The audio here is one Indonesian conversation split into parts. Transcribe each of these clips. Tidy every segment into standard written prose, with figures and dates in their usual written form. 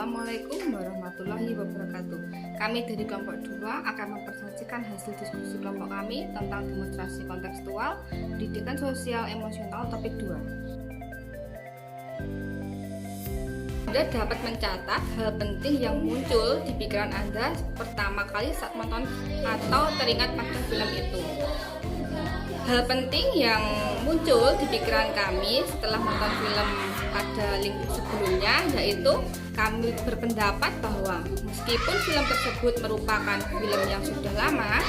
Assalamualaikum warahmatullahi wabarakatuh. Kami dari kelompok 2 akan mempresentasikan hasil diskusi kelompok kami tentang demonstrasi kontekstual pendidikan sosial emosional topik 2. Anda dapat mencatat hal penting yang muncul di pikiran Anda pertama kali saat menonton atau teringat pada film itu. Hal penting yang muncul di pikiran kami setelah menonton film pada link sebelumnya, yaitu kami berpendapat bahwa meskipun film tersebut merupakan film yang sudah lama,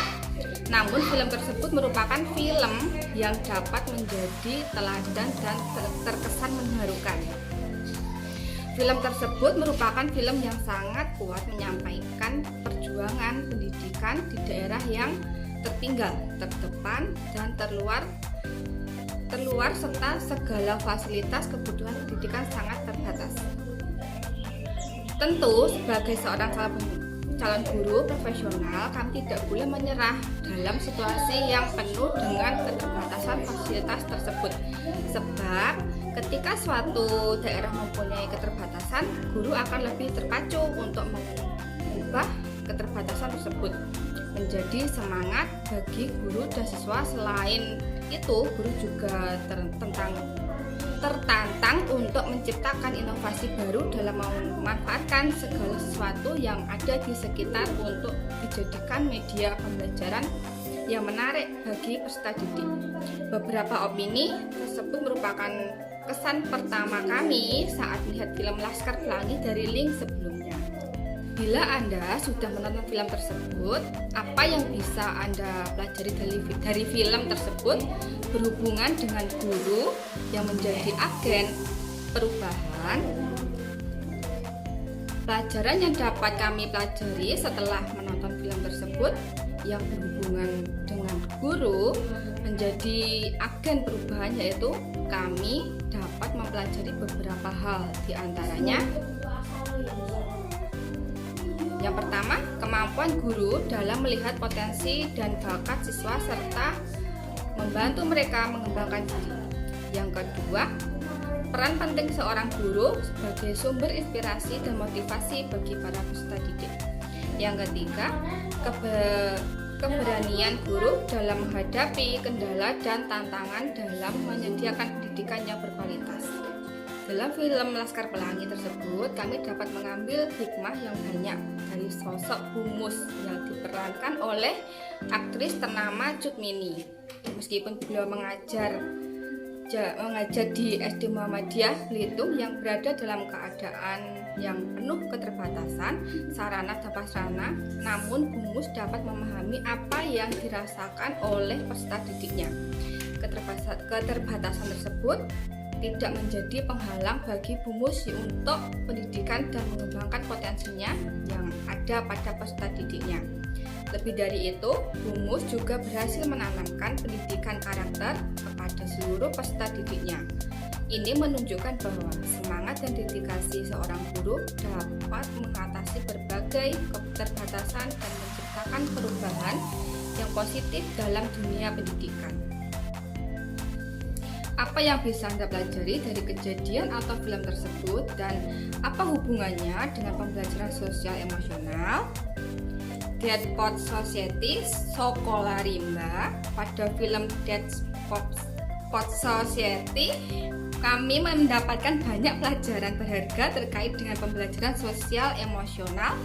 namun film tersebut merupakan film yang dapat menjadi teladan dan terkesan mengharukan. Film tersebut merupakan film yang sangat kuat menyampaikan perjuangan pendidikan di daerah yang tertinggal, terdepan, dan terluar serta segala fasilitas kebutuhan pendidikan sangat terbatas. Tentu sebagai seorang calon guru profesional, kami tidak boleh menyerah dalam situasi yang penuh dengan keterbatasan fasilitas tersebut. Sebab ketika suatu daerah mempunyai keterbatasan, guru akan lebih terpacu untuk mengubah keterbatasan tersebut menjadi semangat bagi guru dan siswa. Selain itu, guru juga tertantang untuk menciptakan inovasi baru dalam memanfaatkan segala sesuatu yang ada di sekitar untuk dijadikan media pembelajaran yang menarik bagi peserta didik. Beberapa opini tersebut merupakan kesan pertama kami saat melihat film Laskar Pelangi dari link sebelumnya. Bila Anda sudah menonton film tersebut, apa yang bisa Anda pelajari dari film tersebut berhubungan dengan guru yang menjadi agen perubahan? Pelajaran yang dapat kami pelajari setelah menonton film tersebut yang berhubungan dengan guru menjadi agen perubahan, yaitu kami dapat mempelajari beberapa hal, diantaranya yang pertama, kemampuan guru dalam melihat potensi dan bakat siswa serta membantu mereka mengembangkan diri. Yang kedua, peran penting seorang guru sebagai sumber inspirasi dan motivasi bagi para peserta didik. Yang ketiga, keberanian guru dalam menghadapi kendala dan tantangan dalam menyediakan pendidikan yang berkualitas. Dalam film Laskar Pelangi tersebut, kami dapat mengambil hikmah yang banyak dari sosok Bu Mus yang diperankan oleh aktris ternama Cut Mini. Meskipun beliau mengajar di SD Muhammadiyah Belitung yang berada dalam keadaan yang penuh keterbatasan sarana dan prasarana, namun Bu Mus dapat memahami apa yang dirasakan oleh peserta didiknya. Keterbatasan tersebut tidak menjadi penghalang bagi Bu Mus untuk pendidikan dan mengembangkan potensinya yang ada pada peserta didiknya. Lebih dari itu, Bu Mus juga berhasil menanamkan pendidikan karakter kepada seluruh peserta didiknya. Ini menunjukkan bahwa semangat dan dedikasi seorang guru dapat mengatasi berbagai keterbatasan dan menciptakan perubahan yang positif dalam dunia pendidikan. Apa yang bisa Anda pelajari dari kejadian atau film tersebut dan apa hubungannya dengan pembelajaran sosial emosional? Dead Pot Society Sekolah Rimba. Pada film Dead Pot Society, kami mendapatkan banyak pelajaran berharga terkait dengan pembelajaran sosial emosional.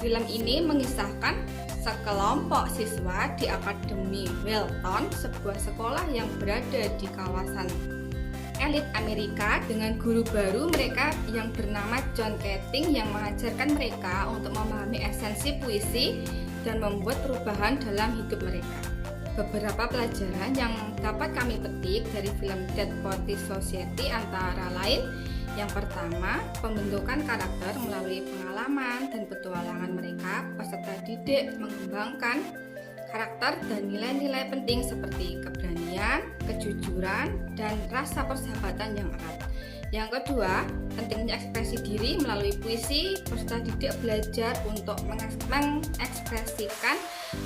Film ini mengisahkan sekelompok siswa di Akademi Welton, sebuah sekolah yang berada di kawasan elit Amerika, dengan guru baru mereka yang bernama John Keating yang mengajarkan mereka untuk memahami esensi puisi dan membuat perubahan dalam hidup mereka. Beberapa pelajaran yang dapat kami petik dari film Dead Poetry Society antara lain: yang pertama, pembentukan karakter melalui pengalaman dan petualangan mereka. Peserta didik mengembangkan karakter dan nilai-nilai penting seperti keberanian, kejujuran, dan rasa persahabatan yang erat. Yang kedua, pentingnya ekspresi diri melalui puisi. Peserta didik belajar untuk mengekspresikan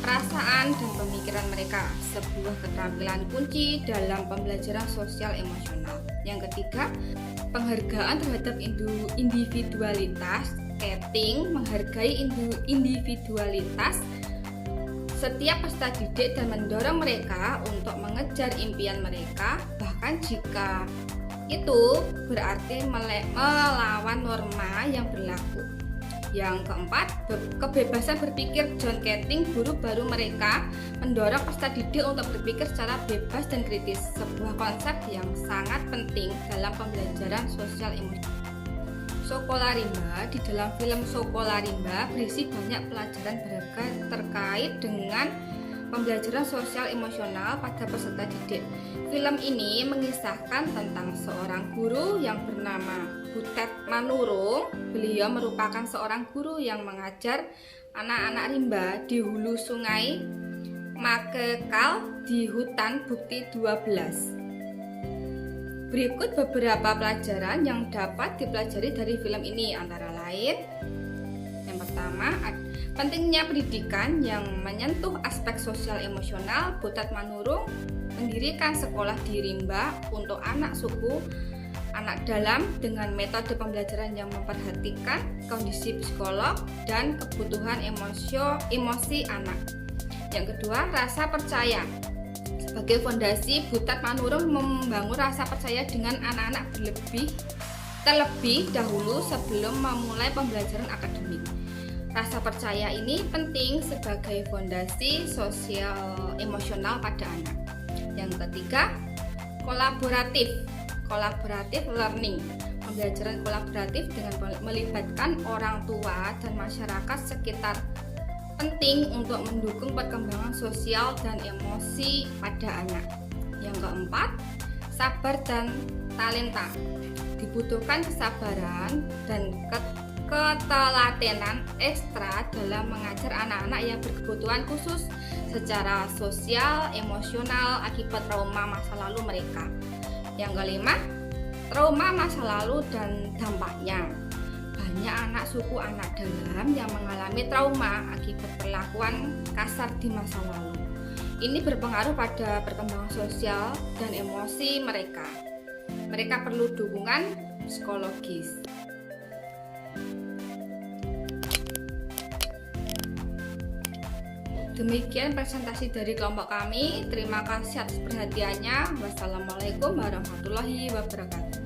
perasaan dan pemikiran mereka, sebuah keterampilan kunci dalam pembelajaran sosial emosional. Yang ketiga, penghargaan terhadap individualitas. Keting menghargai individualitas setiap peserta didik dan mendorong mereka untuk mengejar impian mereka, bahkan jika itu berarti melawan norma yang berlaku. Yang keempat, kebebasan berpikir John Keting, guru baru mereka, mendorong peserta didik untuk berpikir secara bebas dan kritis, sebuah konsep yang sangat penting dalam pembelajaran sosial emosional. Sokolarimba, di dalam film Sokolarimba berisi banyak pelajaran berharga terkait dengan pembelajaran sosial emosional pada peserta didik. Film ini mengisahkan tentang seorang guru yang bernama Butet Manurung. Beliau merupakan seorang guru yang mengajar anak-anak rimba di hulu sungai Makekal di hutan Bukti 12. Berikut beberapa pelajaran yang dapat dipelajari dari film ini, antara lain: yang pertama, pentingnya pendidikan yang menyentuh aspek sosial emosional. Butet Manurung mendirikan sekolah di rimba untuk anak suku anak dalam dengan metode pembelajaran yang memperhatikan kondisi psikolog dan kebutuhan emosi anak. Yang kedua, rasa percaya. Sebagai fondasi, Butet Manurung membangun rasa percaya dengan anak-anak terlebih dahulu sebelum memulai pembelajaran akademik. Rasa percaya ini penting sebagai fondasi sosial emosional pada anak. Yang ketiga, kolaboratif learning. Pembelajaran kolaboratif dengan melibatkan orang tua dan masyarakat sekitar penting untuk mendukung perkembangan sosial dan emosi pada anak. Yang keempat, sabar dan talenta. Dibutuhkan kesabaran dan ketelatenan ekstra dalam mengajar anak-anak yang berkebutuhan khusus secara sosial, emosional akibat trauma masa lalu mereka. Yang kelima, trauma masa lalu dan dampaknya. Banyak anak suku anak dalam yang mengalami trauma akibat perlakuan kasar di masa lalu. Ini berpengaruh pada perkembangan sosial dan emosi mereka. Mereka perlu dukungan psikologis. Demikian presentasi dari kelompok kami. Terima kasih atas perhatiannya. Wassalamualaikum warahmatullahi wabarakatuh.